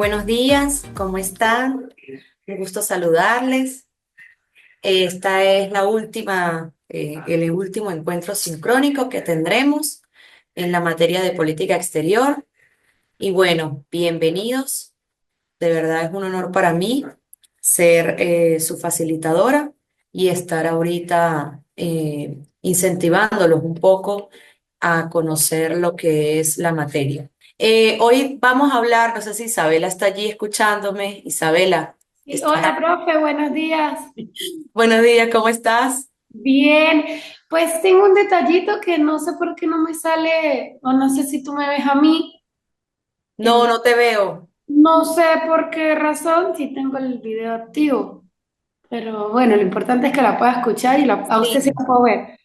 Buenos días, ¿cómo están? Un gusto saludarles. Esta es la última, el último encuentro sincrónico que tendremos en la materia de política exterior. Y bueno, bienvenidos. De verdad es un honor para mí ser su facilitadora y estar ahorita incentivándolos un poco a conocer lo que es la materia. Hoy vamos a hablar, no sé si Isabela está allí escuchándome. Isabela, Sí, ¿estás hola, ahí? profe, buenos días. Buenos días, ¿cómo estás? Bien, pues tengo un detallito que no sé por qué no me sale, o no sé si tú me ves a mí. No, En- no te veo. no sé por qué razón, si tengo el video activo, pero bueno, lo importante es que la pueda escuchar y a usted sí Sí. la puedo ver.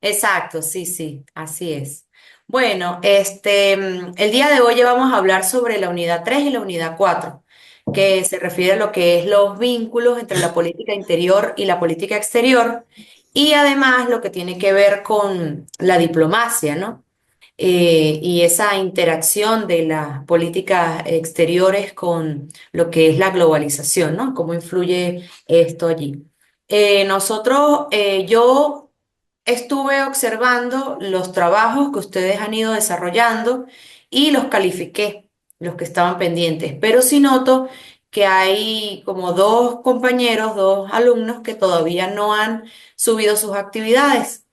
Exacto, sí, sí, así es. Bueno, el día de hoy vamos a hablar sobre la unidad 3 y la unidad 4, que se refiere a lo que es los vínculos entre la política interior y la política exterior, y además lo que tiene que ver con la diplomacia, ¿no? Y esa interacción de las políticas exteriores con lo que es la globalización, ¿no? ¿Cómo influye esto allí? Yo estuve observando los trabajos que ustedes han ido desarrollando y los califiqué, los que estaban pendientes, pero sí noto que hay como dos compañeros, dos alumnos que todavía no han subido sus actividades.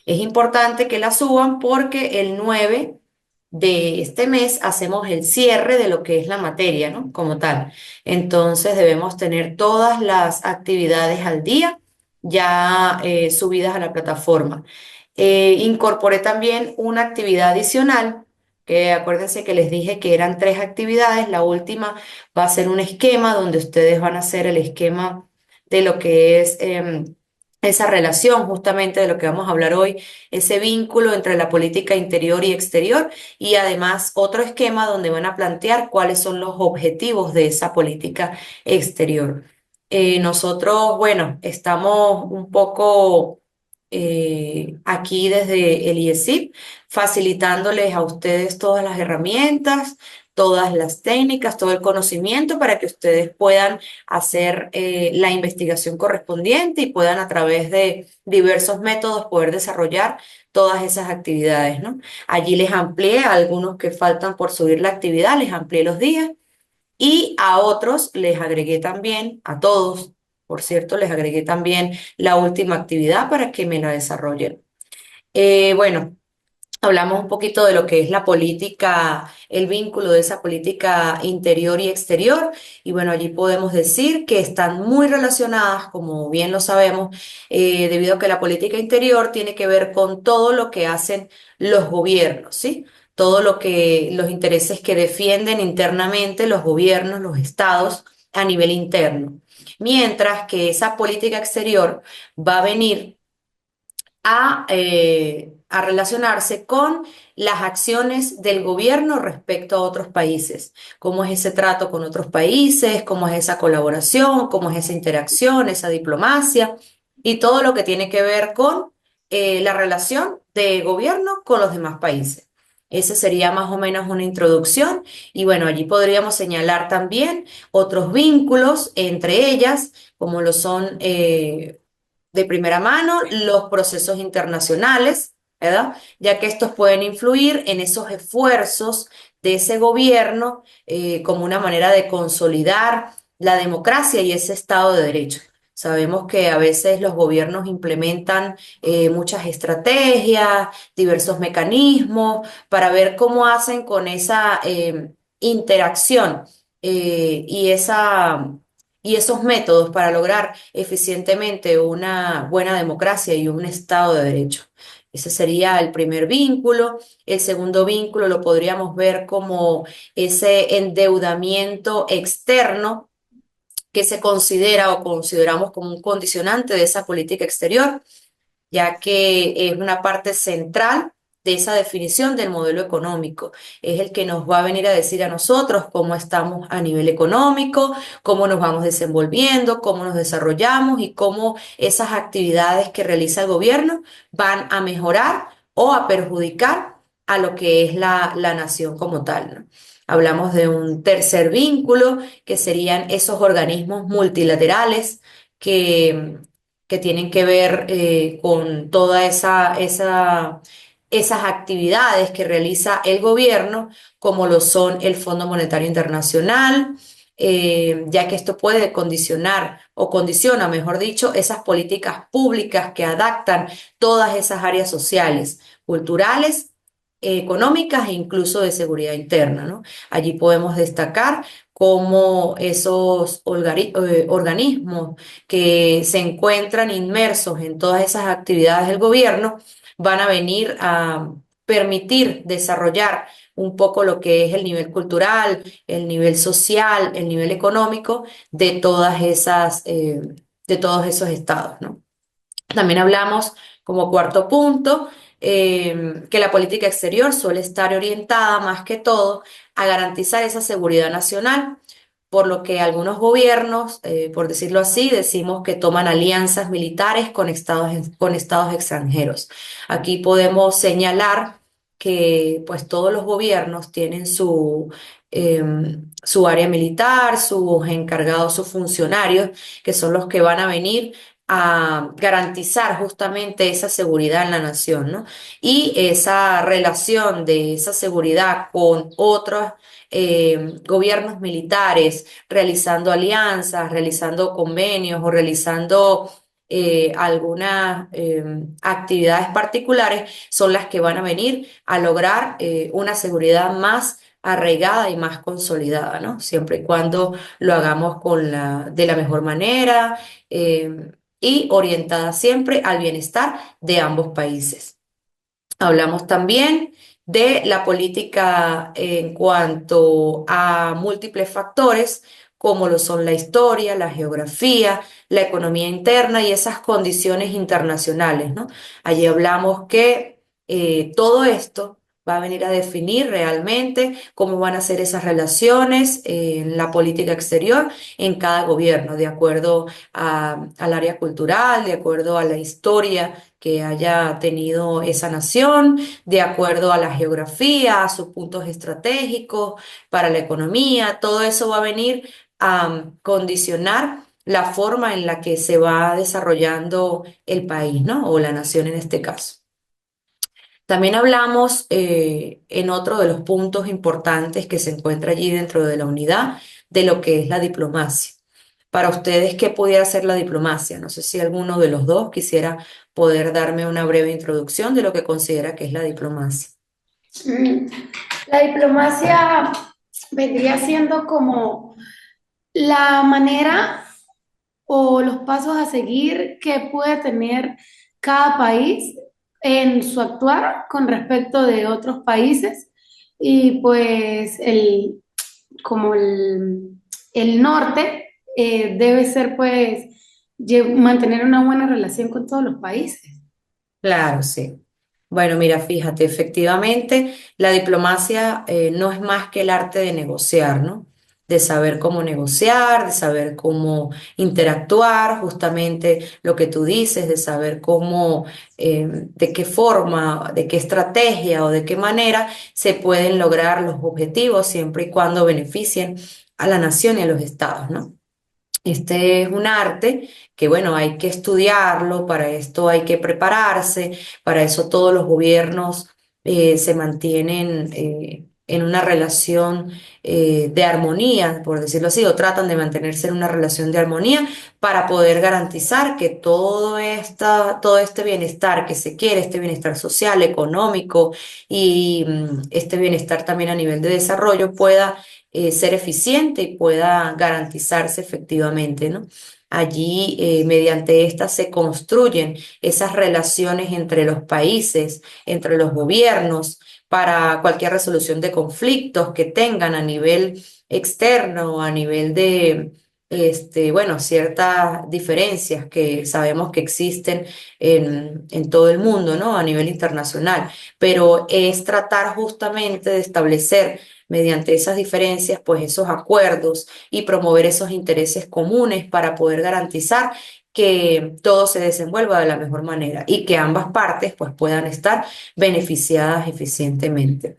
Es importante que las suban porque el 9 de este mes hacemos el cierre de lo que es la materia, ¿no? Como tal. Entonces debemos tener todas las actividades al día ya subidas a la plataforma. Incorporé también una actividad adicional, que acuérdense que les dije que eran tres actividades. La última va a ser un esquema donde ustedes van a hacer el esquema de lo que es esa relación, justamente de lo que vamos a hablar hoy, ese vínculo entre la política interior y exterior, y además otro esquema donde van a plantear cuáles son los objetivos de esa política exterior. Nosotros, bueno, estamos un poco aquí desde el IESIP, facilitándoles a ustedes todas las herramientas, todas las técnicas, todo el conocimiento para que ustedes puedan hacer la investigación correspondiente y puedan a través de diversos métodos poder desarrollar todas esas actividades, ¿no? Allí les amplié a algunos que faltan por subir la actividad, les amplié los días. Y a otros les agregué también, a todos, por cierto, les agregué también la última actividad para que me la desarrollen. Bueno, hablamos un poquito de lo que es la política, el vínculo de esa política interior y exterior. Y bueno, allí podemos decir que están muy relacionadas, como bien lo sabemos, debido a que la política interior tiene que ver con todo lo que hacen los gobiernos, ¿sí? Todo lo que, los intereses que defienden internamente los gobiernos, los estados a nivel interno. Mientras que esa política exterior va a venir a relacionarse con las acciones del gobierno respecto a otros países. ¿Cómo es ese trato con otros países? ¿Cómo es esa colaboración? ¿Cómo es esa interacción, esa diplomacia? Y todo lo que tiene que ver con la relación de gobierno con los demás países. Esa sería más o menos una introducción y bueno, allí podríamos señalar también otros vínculos entre ellas, como lo son de primera mano los procesos internacionales, ¿verdad? Ya que estos pueden influir en esos esfuerzos de ese gobierno como una manera de consolidar la democracia y ese Estado de Derecho. Sabemos que a veces los gobiernos implementan muchas estrategias, diversos mecanismos para ver cómo hacen con esa interacción y y esos métodos para lograr eficientemente una buena democracia y un Estado de Derecho. Ese sería el primer vínculo. El segundo vínculo lo podríamos ver como ese endeudamiento externo que se considera o consideramos como un condicionante de esa política exterior, ya que es una parte central de esa definición del modelo económico. Es el que nos va a venir a decir a nosotros cómo estamos a nivel económico, cómo nos vamos desenvolviendo, cómo nos desarrollamos y cómo esas actividades que realiza el gobierno van a mejorar o a perjudicar a lo que es la nación como tal, ¿no? Hablamos de un tercer vínculo, que serían esos organismos multilaterales que, que tienen que ver con toda esas actividades que realiza el gobierno, como lo son el Fondo Monetario Internacional, ya que esto puede condicionar o condiciona, mejor dicho, esas políticas públicas que adaptan todas esas áreas sociales, culturales, económicas e incluso de seguridad interna, ¿no? Allí podemos destacar cómo esos organismos que se encuentran inmersos en todas esas actividades del gobierno van a venir a permitir desarrollar un poco lo que es el nivel cultural, el nivel social, el nivel económico de de todos esos estados, ¿no? También hablamos como cuarto punto que la política exterior suele estar orientada más que todo a garantizar esa seguridad nacional, por lo que algunos gobiernos, por decirlo así, decimos que toman alianzas militares con estados extranjeros. Aquí podemos señalar que pues todos los gobiernos tienen su área militar, sus encargados, sus funcionarios, que son los que van a venir a garantizar justamente esa seguridad en la nación, ¿no? Y esa relación de esa seguridad con otros gobiernos militares, realizando alianzas, realizando convenios o realizando algunas actividades particulares, son las que van a venir a lograr una seguridad más arraigada y más consolidada, ¿no? Siempre y cuando lo hagamos de la mejor manera. Y orientada siempre al bienestar de ambos países. Hablamos también de la política en cuanto a múltiples factores, como lo son la historia, la geografía, la economía interna y esas condiciones internacionales, ¿no? Allí hablamos que todo esto va a venir a definir realmente cómo van a ser esas relaciones en la política exterior en cada gobierno, de acuerdo al área cultural, de acuerdo a la historia que haya tenido esa nación, de acuerdo a la geografía, a sus puntos estratégicos para la economía. Todo eso va a venir a condicionar la forma en la que se va desarrollando el país, ¿no? O la nación en este caso. También hablamos en otro de los puntos importantes que se encuentra allí dentro de la unidad de lo que es la diplomacia. Para ustedes, ¿qué pudiera ser la diplomacia? No sé si alguno de los dos quisiera poder darme una breve introducción de lo que considera que es la diplomacia. Mm, La diplomacia vendría siendo como la manera o los pasos a seguir que puede tener cada país en su actuar con respecto de otros países y pues como el norte debe ser pues mantener una buena relación con todos los países. Claro, sí. Bueno, mira, fíjate, efectivamente, la diplomacia no es más que el arte de negociar, ¿no? De saber cómo negociar, de saber cómo interactuar, justamente lo que tú dices, de saber cómo, de qué forma, de qué estrategia o de qué manera se pueden lograr los objetivos siempre y cuando beneficien a la nación y a los estados, ¿no? Este es un arte que, bueno, hay que estudiarlo, para esto hay que prepararse, para eso todos los gobiernos se mantienen en una relación de armonía, por decirlo así, o tratan de mantenerse en una relación de armonía para poder garantizar que todo este bienestar que se quiere, este bienestar social, económico y este bienestar también a nivel de desarrollo pueda ser eficiente y pueda garantizarse efectivamente, ¿no? Allí, mediante estas se construyen esas relaciones entre los países, entre los gobiernos, para cualquier resolución de conflictos que tengan a nivel externo, a nivel de, bueno, ciertas diferencias que sabemos que existen en todo el mundo, ¿no? A nivel internacional, pero es tratar justamente de establecer mediante esas diferencias, pues esos acuerdos y promover esos intereses comunes para poder garantizar que todo se desenvuelva de la mejor manera y que ambas partes pues puedan estar beneficiadas eficientemente.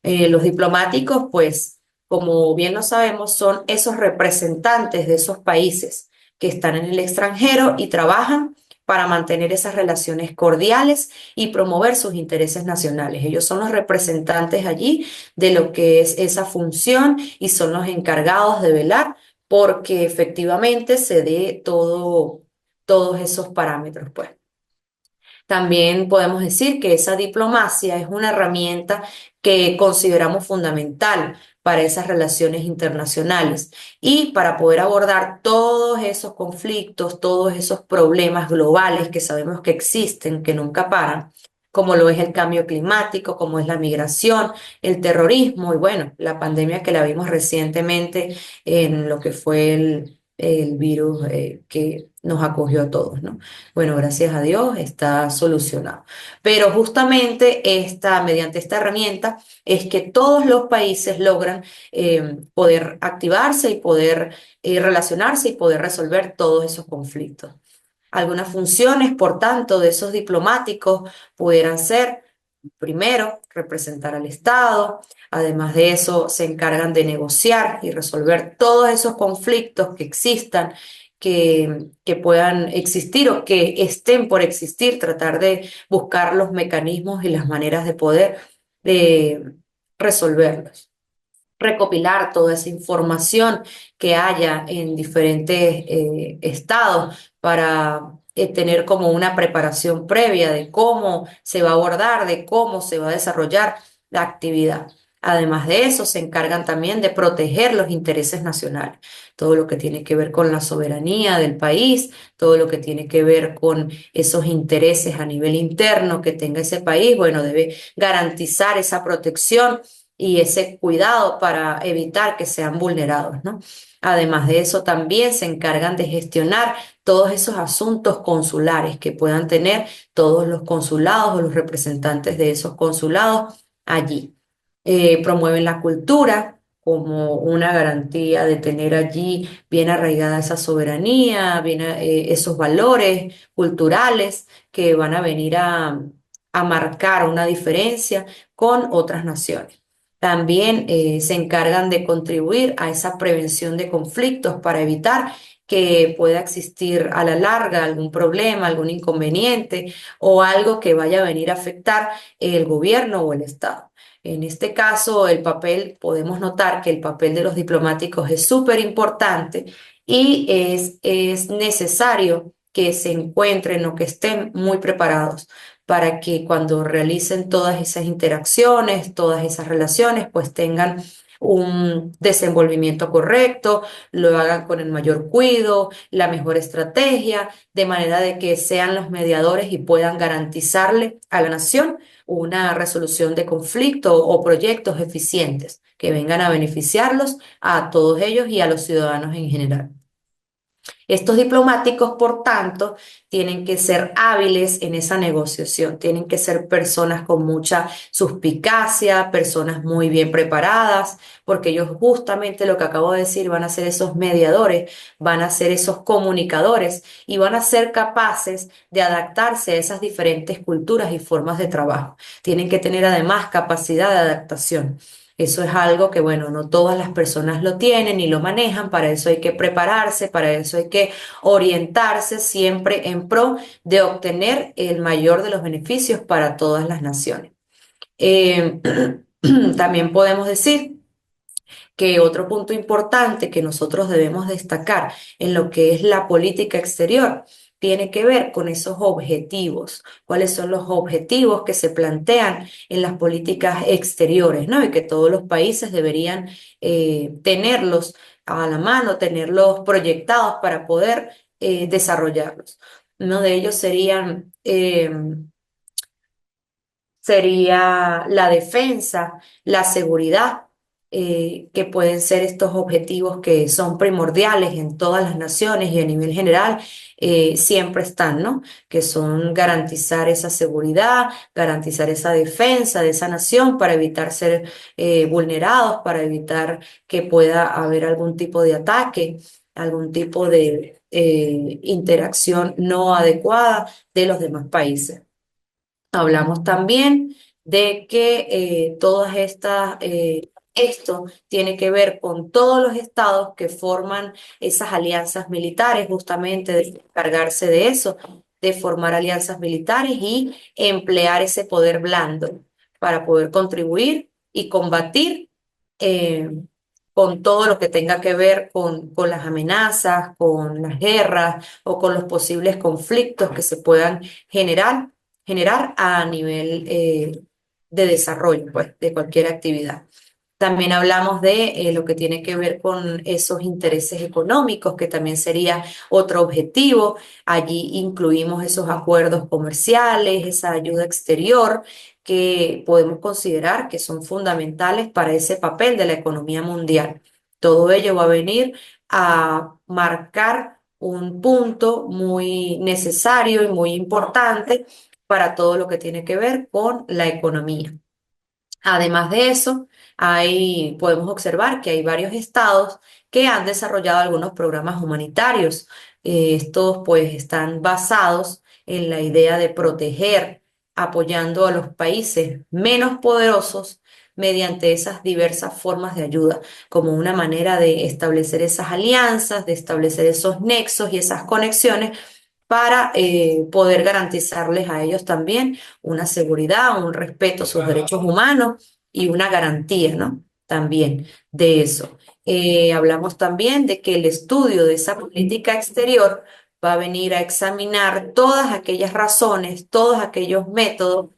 Los diplomáticos pues como bien lo sabemos, son esos representantes de esos países que están en el extranjero y trabajan para mantener esas relaciones cordiales y promover sus intereses nacionales. Ellos son los representantes allí de lo que es esa función y son los encargados de velar porque efectivamente se dé todos esos parámetros, pues. También podemos decir que esa diplomacia es una herramienta que consideramos fundamental para esas relaciones internacionales y para poder abordar todos esos conflictos, todos esos problemas globales que sabemos que existen, que nunca paran, como lo es el cambio climático, como es la migración, el terrorismo y bueno, la pandemia que la vimos recientemente en lo que fue el virus que nos acogió a todos, ¿no? Bueno, gracias a Dios está solucionado. Pero justamente mediante esta herramienta es que todos los países logran poder activarse y poder relacionarse y poder resolver todos esos conflictos. Algunas funciones, por tanto, de esos diplomáticos pudieran ser, primero, representar al Estado. Además de eso, se encargan de negociar y resolver todos esos conflictos que existan, que puedan existir o que estén por existir, tratar de buscar los mecanismos y las maneras de poder eh, resolverlos, recopilar toda esa información que haya en diferentes estados para tener como una preparación previa de cómo se va a abordar, de cómo se va a desarrollar la actividad. Además de eso, se encargan también de proteger los intereses nacionales, todo lo que tiene que ver con la soberanía del país, todo lo que tiene que ver con esos intereses a nivel interno que tenga ese país, bueno, debe garantizar esa protección y ese cuidado para evitar que sean vulnerados, ¿no? Además de eso, también se encargan de gestionar todos esos asuntos consulares que puedan tener todos los consulados o los representantes de esos consulados allí. Promueven la cultura como una garantía de tener allí bien arraigada esa soberanía, bien, esos valores culturales que van a venir a marcar una diferencia con otras naciones. También se encargan de contribuir a esa prevención de conflictos para evitar que pueda existir a la larga algún problema, algún inconveniente o algo que vaya a venir a afectar el gobierno o el Estado. En este caso, podemos notar que el papel de los diplomáticos es súper importante y es necesario que se encuentren o que estén muy preparados para que cuando realicen todas esas interacciones, todas esas relaciones, pues tengan un desenvolvimiento correcto, lo hagan con el mayor cuidado, la mejor estrategia, de manera de que sean los mediadores y puedan garantizarle a la nación una resolución de conflicto o proyectos eficientes que vengan a beneficiarlos a todos ellos y a los ciudadanos en general. Estos diplomáticos, por tanto, tienen que ser hábiles en esa negociación, tienen que ser personas con mucha suspicacia, personas muy bien preparadas, porque ellos justamente lo que acabo de decir van a ser esos mediadores, van a ser esos comunicadores y van a ser capaces de adaptarse a esas diferentes culturas y formas de trabajo. Tienen que tener además capacidad de adaptación. Eso es algo que, bueno, no todas las personas lo tienen y lo manejan, para eso hay que prepararse, para eso hay que orientarse siempre en pro de obtener el mayor de los beneficios para todas las naciones. Eh, También podemos decir que otro punto importante que nosotros debemos destacar en lo que es la política exterior tiene que ver con esos objetivos, cuáles son los objetivos que se plantean en las políticas exteriores, ¿no? Y que todos los países deberían tenerlos a la mano, tenerlos proyectados para poder desarrollarlos. Uno de ellos sería la defensa, la seguridad, que pueden ser estos objetivos que son primordiales en todas las naciones y a nivel general, siempre están, ¿no? Que son garantizar esa seguridad, garantizar esa defensa de esa nación para evitar ser vulnerados, para evitar que pueda haber algún tipo de ataque, algún tipo de interacción no adecuada de los demás países. Hablamos también de que todas estas Esto tiene que ver con todos los estados que forman esas alianzas militares, justamente de encargarse de eso, de formar alianzas militares y emplear ese poder blando para poder contribuir y combatir eh, con todo lo que tenga que ver con las amenazas, con las guerras o con los posibles conflictos que se puedan generar a nivel de desarrollo, pues, de cualquier actividad. También hablamos de lo que tiene que ver con esos intereses económicos, que también sería otro objetivo. Allí incluimos esos acuerdos comerciales, esa ayuda exterior que podemos considerar que son fundamentales para ese papel de la economía mundial. Todo ello va a venir a marcar un punto muy necesario y muy importante para todo lo que tiene que ver con la economía. Además de eso, podemos observar que hay varios estados que han desarrollado algunos programas humanitarios. Estos pues están basados en la idea de proteger, apoyando a los países menos poderosos mediante esas diversas formas de ayuda, como una manera de establecer esas alianzas, de establecer esos nexos y esas conexiones para poder garantizarles a ellos también una seguridad, un respeto a sus derechos humanos y una garantía, ¿no? También de eso. Hablamos también de que el estudio de esa política exterior va a venir a examinar todas aquellas razones, todos aquellos métodos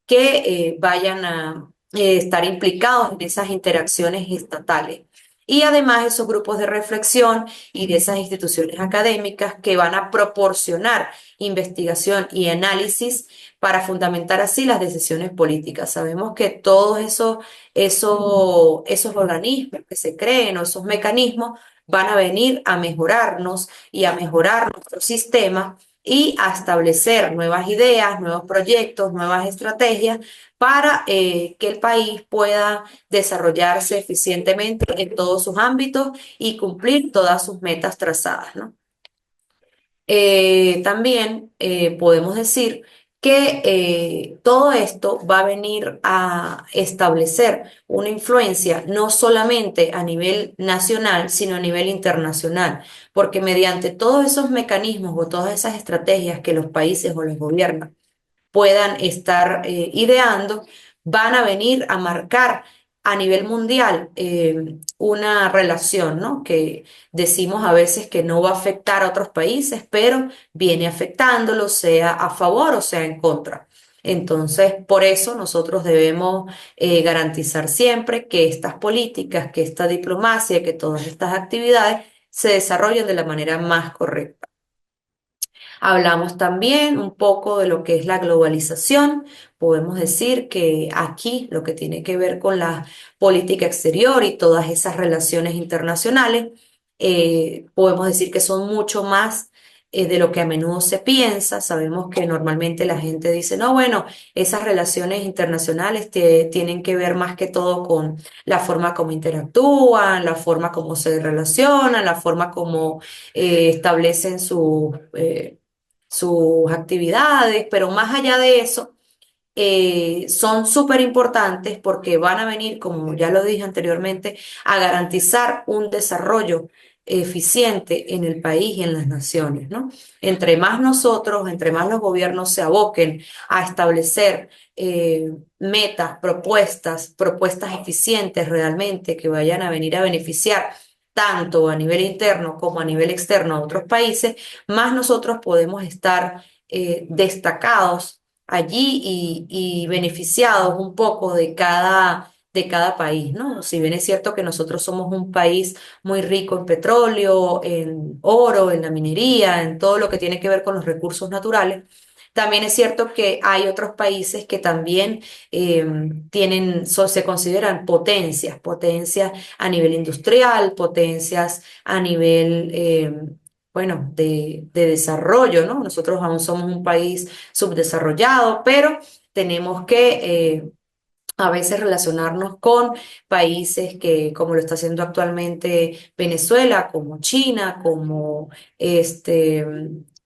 que vayan a estar implicados en esas interacciones estatales. Y además esos grupos de reflexión y de esas instituciones académicas que van a proporcionar investigación y análisis para fundamentar así las decisiones políticas. Sabemos que todos esos organismos que se creen o esos mecanismos van a venir a mejorarnos y a mejorar nuestro sistema y a establecer nuevas ideas, nuevos proyectos, nuevas estrategias para que el país pueda desarrollarse eficientemente en todos sus ámbitos y cumplir todas sus metas trazadas, ¿no? También podemos decir que todo esto va a venir a establecer una influencia no solamente a nivel nacional, sino a nivel internacional, porque mediante todos esos mecanismos o todas esas estrategias que los países o los gobiernos puedan estar ideando, van a venir a marcar a nivel mundial una relación, ¿no? Que decimos a veces que no va a afectar a otros países, pero viene afectándolos, sea a favor o sea en contra. Entonces, por eso nosotros debemos garantizar siempre que estas políticas, que esta diplomacia, que todas estas actividades se desarrollen de la manera más correcta. Hablamos también un poco de lo que es la globalización. Podemos decir que aquí lo que tiene que ver con la política exterior y todas esas relaciones internacionales, podemos decir que son mucho más de lo que a menudo se piensa. Sabemos que normalmente la gente dice, no, bueno, esas relaciones internacionales tienen que ver más que todo con la forma como interactúan, la forma como se relacionan, la forma como establecen sus actividades, pero más allá de eso, son súper importantes porque van a venir, como ya lo dije anteriormente, a garantizar un desarrollo eficiente en el país y en las naciones, ¿no? Entre más nosotros, entre más los gobiernos se aboquen a establecer metas, propuestas eficientes realmente que vayan a venir a beneficiar tanto a nivel interno como a nivel externo a otros países, más nosotros podemos estar destacados allí y beneficiados un poco de cada país, ¿no? Si bien es cierto que nosotros somos un país muy rico en petróleo, en oro, en la minería, en todo lo que tiene que ver con los recursos naturales, también es cierto que hay otros países que también se consideran potencias a nivel industrial, potencias a nivel, bueno, de desarrollo, ¿no? Nosotros aún somos un país subdesarrollado, pero tenemos que a veces relacionarnos con países que, como lo está haciendo actualmente Venezuela, como China, como este.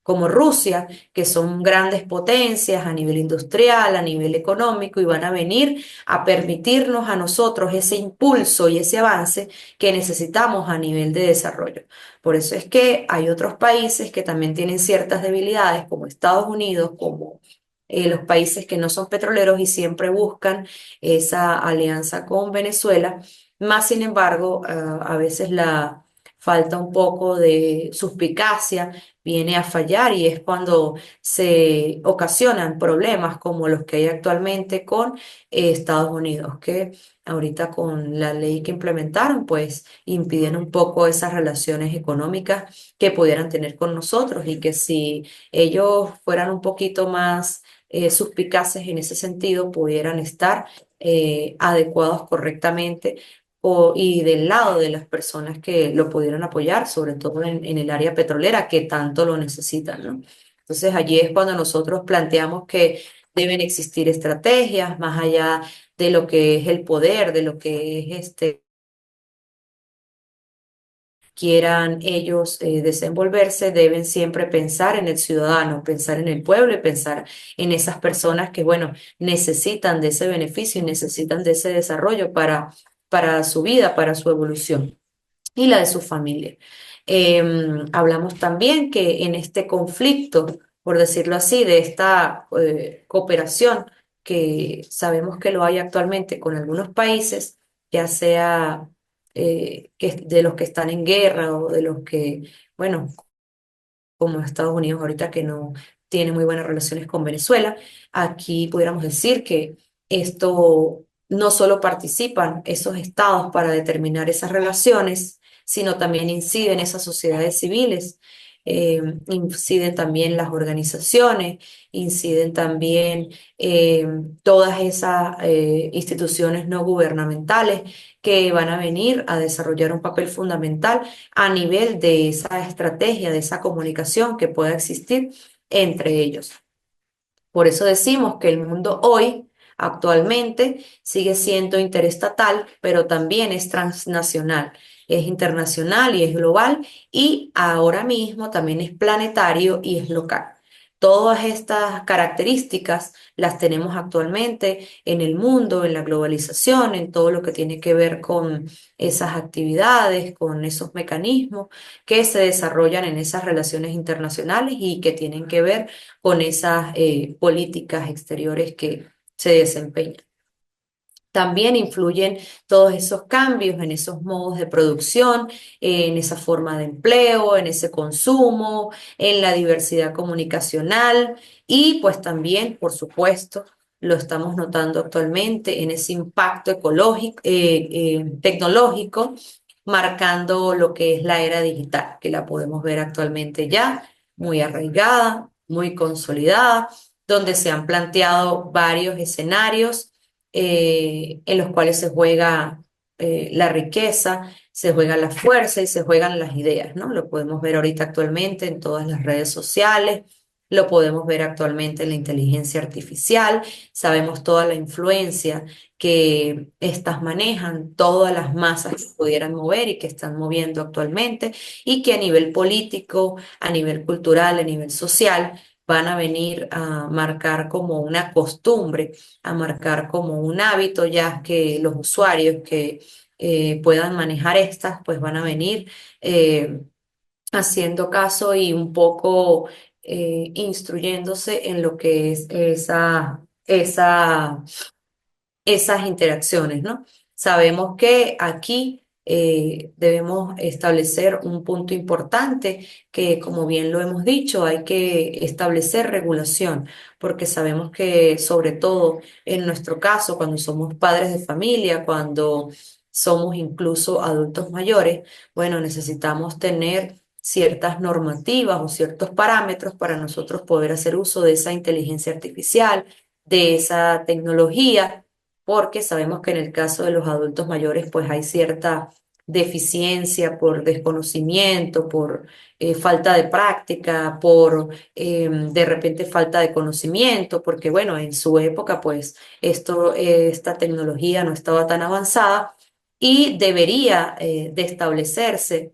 como Rusia, que son grandes potencias a nivel industrial, a nivel económico, y van a venir a permitirnos a nosotros ese impulso y ese avance que necesitamos a nivel de desarrollo. Por eso es que hay otros países que también tienen ciertas debilidades, como Estados Unidos, como los países que no son petroleros y siempre buscan esa alianza con Venezuela. Más sin embargo, a veces la falta un poco de suspicacia viene a fallar y es cuando se ocasionan problemas como los que hay actualmente con Estados Unidos, que ahorita con la ley que implementaron, pues impiden un poco esas relaciones económicas que pudieran tener con nosotros y que si ellos fueran un poquito más suspicaces en ese sentido, pudieran estar adecuados correctamente y del lado de las personas que lo pudieran apoyar, sobre todo en el área petrolera que tanto lo necesitan, ¿no? Entonces allí es cuando nosotros planteamos que deben existir estrategias más allá de lo que es el poder, de lo que es quieran ellos desenvolverse, deben siempre pensar en el ciudadano, pensar en el pueblo y pensar en esas personas que, bueno, necesitan de ese beneficio y necesitan de ese desarrollo para su vida, para su evolución y la de su familia. Hablamos también que en este conflicto, por decirlo así, de esta cooperación que sabemos que lo hay actualmente con algunos países, ya sea de los que están en guerra o de los que, bueno, como Estados Unidos ahorita que no tiene muy buenas relaciones con Venezuela, aquí pudiéramos decir que esto no solo participan esos estados para determinar esas relaciones, sino también inciden esas sociedades civiles, inciden también las organizaciones, inciden también eh, todas esas instituciones no gubernamentales que van a venir a desarrollar un papel fundamental a nivel de esa estrategia, de esa comunicación que pueda existir entre ellos. Por eso decimos que el mundo hoy, actualmente, sigue siendo interestatal, pero también es transnacional, es internacional y es global, y ahora mismo también es planetario y es local. Todas estas características las tenemos actualmente en el mundo, en la globalización, en todo lo que tiene que ver con esas actividades, con esos mecanismos que se desarrollan en esas relaciones internacionales y que tienen que ver con esas políticas exteriores que se desempeñan. También influyen todos esos cambios en esos modos de producción, en esa forma de empleo, en ese consumo, en la diversidad comunicacional y pues también, por supuesto, lo estamos notando actualmente en ese impacto ecológico, tecnológico, marcando lo que es la era digital, que la podemos ver actualmente ya muy arraigada, muy consolidada, donde se han planteado varios escenarios en los cuales se juega la riqueza, se juega la fuerza y se juegan las ideas, ¿no? Lo podemos ver ahorita actualmente en todas las redes sociales, lo podemos ver actualmente en la inteligencia artificial, sabemos toda la influencia que estas manejan, todas las masas que pudieran mover y que están moviendo actualmente, y que a nivel político, a nivel cultural, a nivel social, van a venir a marcar como una costumbre, a marcar como un hábito, ya que los usuarios que puedan manejar estas, pues van a venir haciendo caso y un poco instruyéndose en lo que es esas interacciones, ¿no? Sabemos que aquí debemos establecer un punto importante que, como bien lo hemos dicho, hay que establecer regulación, porque sabemos que sobre todo en nuestro caso, cuando somos padres de familia, cuando somos incluso adultos mayores, bueno, necesitamos tener ciertas normativas o ciertos parámetros para nosotros poder hacer uso de esa inteligencia artificial, de esa tecnología, porque sabemos que en el caso de los adultos mayores pues hay cierta deficiencia por desconocimiento, por falta de práctica, por de repente falta de conocimiento, porque bueno, en su época pues esta tecnología no estaba tan avanzada y debería de establecerse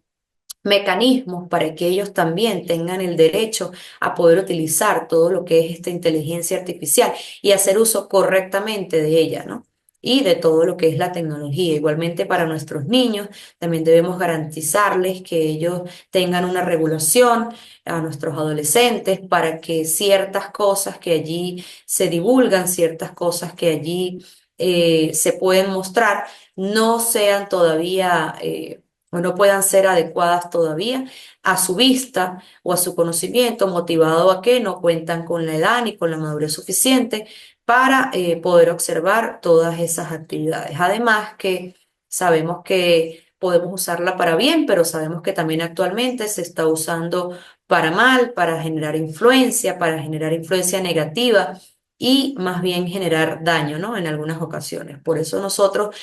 mecanismos para que ellos también tengan el derecho a poder utilizar todo lo que es esta inteligencia artificial y hacer uso correctamente de ella, ¿no? Y de todo lo que es la tecnología. Igualmente para nuestros niños, también debemos garantizarles que ellos tengan una regulación a nuestros adolescentes para que ciertas cosas que allí se divulgan, ciertas cosas que allí se pueden mostrar, no sean todavía o no puedan ser adecuadas todavía a su vista o a su conocimiento, motivado a que no cuentan con la edad ni con la madurez suficiente para poder observar todas esas actividades. Además que sabemos que podemos usarla para bien, pero sabemos que también actualmente se está usando para mal, para generar influencia negativa y más bien generar daño, ¿no? En algunas ocasiones. Por eso nosotros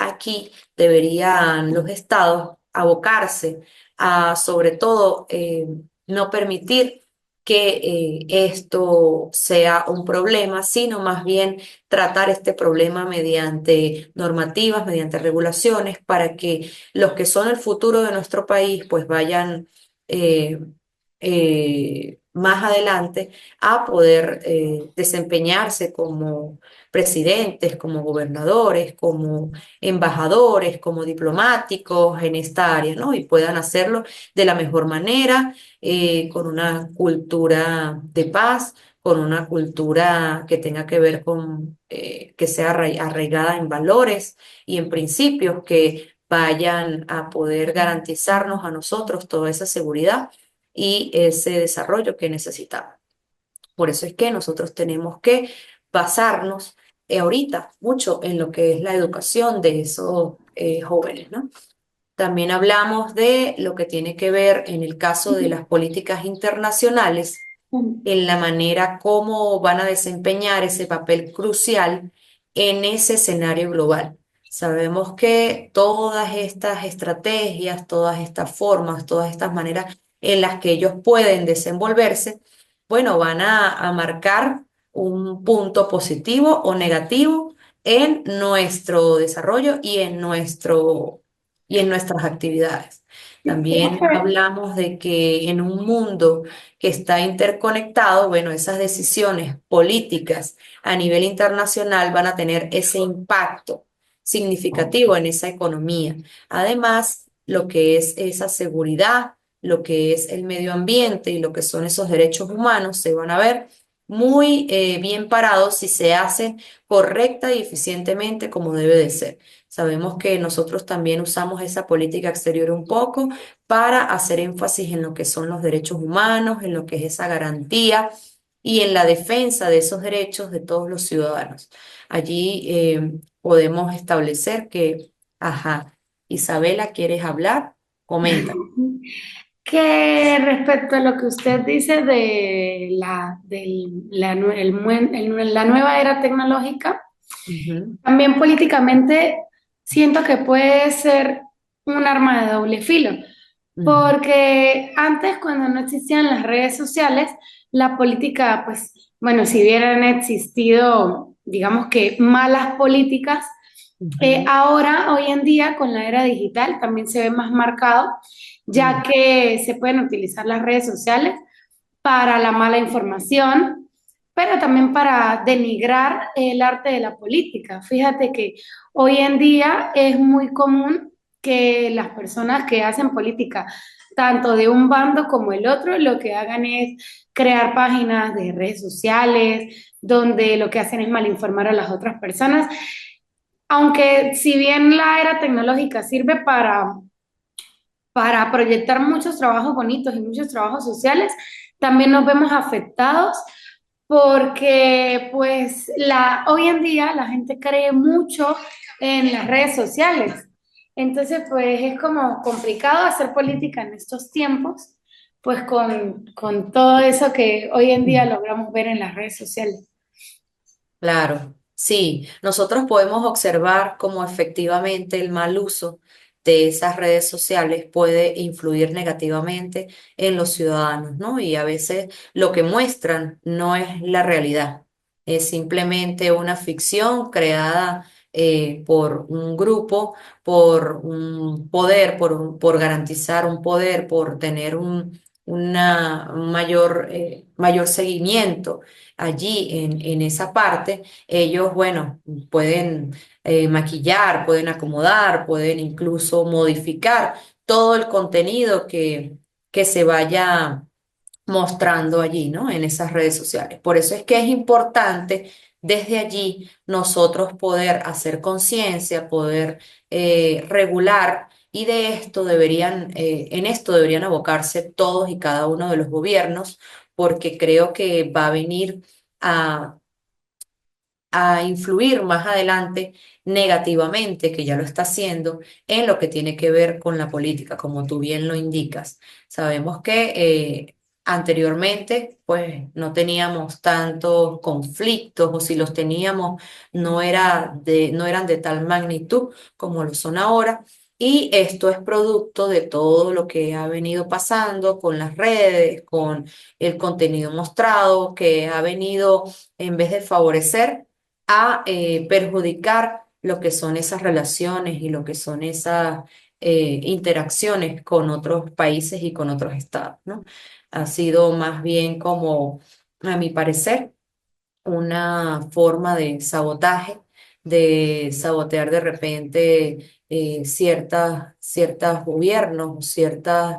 aquí deberían los estados abocarse a, sobre todo, no permitir que esto sea un problema, sino más bien tratar este problema mediante normativas, mediante regulaciones, para que los que son el futuro de nuestro país pues vayan eh, más adelante a poder desempeñarse como presidentes, como gobernadores, como embajadores, como diplomáticos en esta área, ¿no? Y puedan hacerlo de la mejor manera, con una cultura de paz, con una cultura que tenga que ver con, que sea arraigada en valores y en principios que vayan a poder garantizarnos a nosotros toda esa seguridad y ese desarrollo que necesitamos. Por eso es que nosotros tenemos que basarnos ahorita mucho en lo que es la educación de esos jóvenes, ¿no? También hablamos de lo que tiene que ver en el caso de las políticas internacionales, en la manera como van a desempeñar ese papel crucial en ese escenario global. Sabemos que todas estas estrategias, todas estas formas, todas estas maneras en las que ellos pueden desenvolverse, bueno, van a marcar un punto positivo o negativo en nuestro desarrollo y en nuestras actividades. También Fíjate, hablamos de que en un mundo que está interconectado, bueno, esas decisiones políticas a nivel internacional van a tener ese impacto significativo en esa economía. Además, lo que es esa seguridad, lo que es el medio ambiente y lo que son esos derechos humanos se van a ver muy bien parados si se hacen correcta y eficientemente como debe de ser. Sabemos que nosotros también usamos esa política exterior un poco para hacer énfasis en lo que son los derechos humanos, en lo que es esa garantía y en la defensa de esos derechos de todos los ciudadanos. Allí podemos establecer que, ajá, Isabela, ¿quieres hablar? Comenta. que respecto a lo que usted dice de la nueva era tecnológica, Ujú, también políticamente siento que puede ser un arma de doble filo, ujú, porque antes cuando no existían las redes sociales, la política, pues, bueno, si hubieran existido, digamos que malas políticas, ujú, ahora, hoy en día, con la era digital, también se ve más marcado, ya ujú, que se pueden utilizar las redes sociales para la mala información, pero también para denigrar el arte de la política. Fíjate que hoy en día es muy común que las personas que hacen política, tanto de un bando como el otro, lo que hagan es crear páginas de redes sociales donde lo que hacen es malinformar a las otras personas. Aunque si bien la era tecnológica sirve para proyectar muchos trabajos bonitos y muchos trabajos sociales, también nos vemos afectados porque pues hoy en día la gente cree mucho en las redes sociales. Entonces pues es como complicado hacer política en estos tiempos, pues con todo eso que hoy en día ujú. logramos ver en las redes sociales. Claro, sí, nosotros podemos observar cómo efectivamente el mal uso de esas redes sociales puede influir negativamente en los ciudadanos, ¿no? Y a veces lo que muestran no es la realidad, es simplemente una ficción creada por un grupo, por un poder, por garantizar un poder, por tener un mayor seguimiento allí en esa parte, ellos, bueno, pueden maquillar, pueden acomodar, pueden incluso modificar todo el contenido que se vaya mostrando allí, ¿no? En esas redes sociales. Por eso es que es importante desde allí nosotros poder hacer conciencia, poder regular, y de esto en esto deberían abocarse todos y cada uno de los gobiernos, porque creo que va a venir a influir más adelante negativamente, que ya lo está haciendo, en lo que tiene que ver con la política, como tú bien lo indicas. Sabemos que anteriormente, pues no teníamos tantos conflictos, o si los teníamos, no eran de tal magnitud como lo son ahora. Y esto es producto de todo lo que ha venido pasando con las redes, con el contenido mostrado, que ha venido, en vez de favorecer, a perjudicar lo que son esas relaciones y lo que son esas interacciones con otros países y con otros estados, ¿no? Ha sido más bien como, a mi parecer, una forma de sabotear de repente ciertas gobiernos, ciertas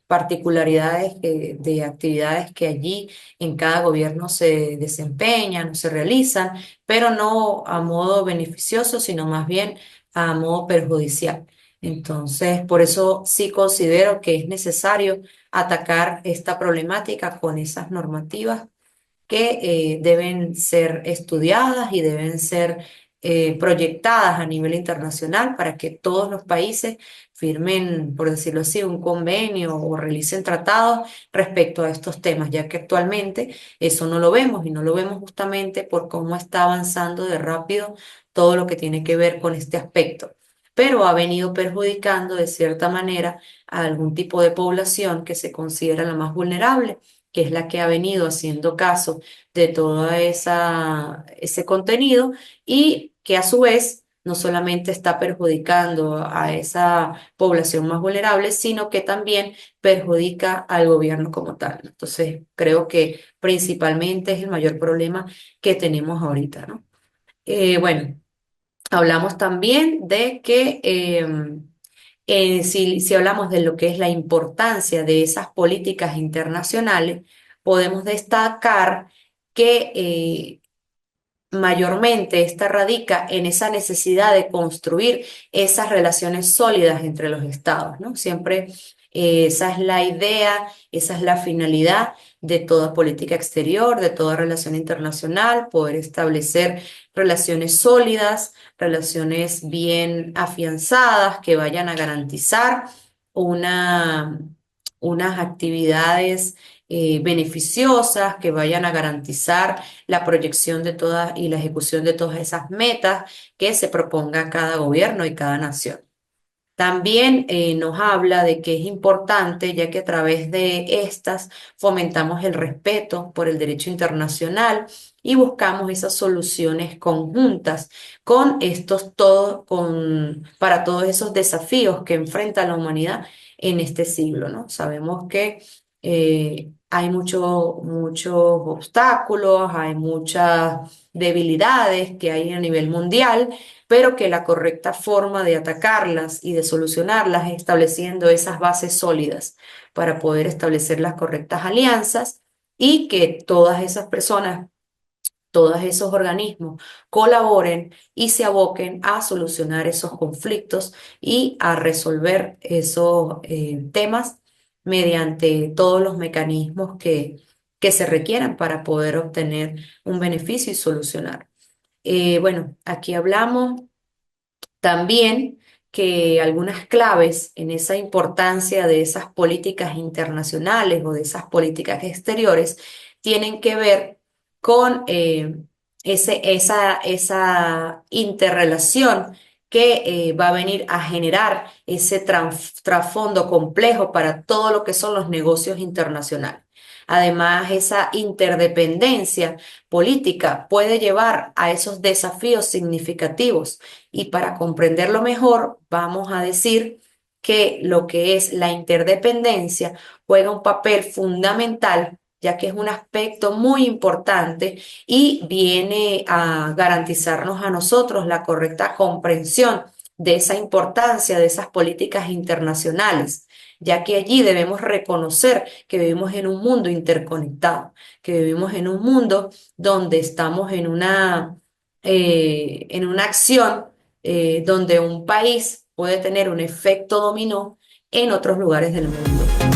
particularidades de actividades que allí en cada gobierno se desempeñan o se realizan, pero no a modo beneficioso, sino más bien a modo perjudicial. Entonces, por eso sí considero que es necesario atacar esta problemática con esas normativas que deben ser estudiadas y deben ser proyectadas a nivel internacional para que todos los países firmen, por decirlo así, un convenio o realicen tratados respecto a estos temas, ya que actualmente eso no lo vemos, y no lo vemos justamente por cómo está avanzando de rápido todo lo que tiene que ver con este aspecto. Pero ha venido perjudicando de cierta manera a algún tipo de población que se considera la más vulnerable, que es la que ha venido haciendo caso de todo ese contenido, y que a su vez no solamente está perjudicando a esa población más vulnerable, sino que también perjudica al gobierno como tal. Entonces, creo que principalmente es el mayor problema que tenemos ahorita, ¿no? Bueno, hablamos también de que si hablamos de lo que es la importancia de esas políticas internacionales, podemos destacar que mayormente esta radica en esa necesidad de construir esas relaciones sólidas entre los estados, ¿no? Siempre esa es la idea, esa es la finalidad de toda política exterior, de toda relación internacional, poder establecer relaciones sólidas, relaciones bien afianzadas que vayan a garantizar una, unas actividades beneficiosas, que vayan a garantizar la proyección de todas y la ejecución de todas esas metas que se proponga cada gobierno y cada nación. También nos habla de que es importante, ya que a través de estas fomentamos el respeto por el derecho internacional y buscamos esas soluciones conjuntas con para todos esos desafíos que enfrenta la humanidad en este siglo, ¿no? Sabemos que hay muchos obstáculos, hay muchas debilidades que hay a nivel mundial, pero que la correcta forma de atacarlas y de solucionarlas es estableciendo esas bases sólidas para poder establecer las correctas alianzas, y que todas esas personas, todos esos organismos colaboren y se aboquen a solucionar esos conflictos y a resolver esos temas mediante todos los mecanismos que se requieran para poder obtener un beneficio y solucionar. Bueno, aquí hablamos también que algunas claves en esa importancia de esas políticas internacionales o de esas políticas exteriores tienen que ver con esa interrelación que va a venir a generar ese trasfondo complejo para todo lo que son los negocios internacionales. Además, esa interdependencia política puede llevar a esos desafíos significativos. Y para comprenderlo mejor, vamos a decir que lo que es la interdependencia juega un papel fundamental, ya que es un aspecto muy importante y viene a garantizarnos a nosotros la correcta comprensión de esa importancia de esas políticas internacionales, ya que allí debemos reconocer que vivimos en un mundo interconectado, que vivimos en un mundo donde estamos en una acción donde un país puede tener un efecto dominó en otros lugares del mundo.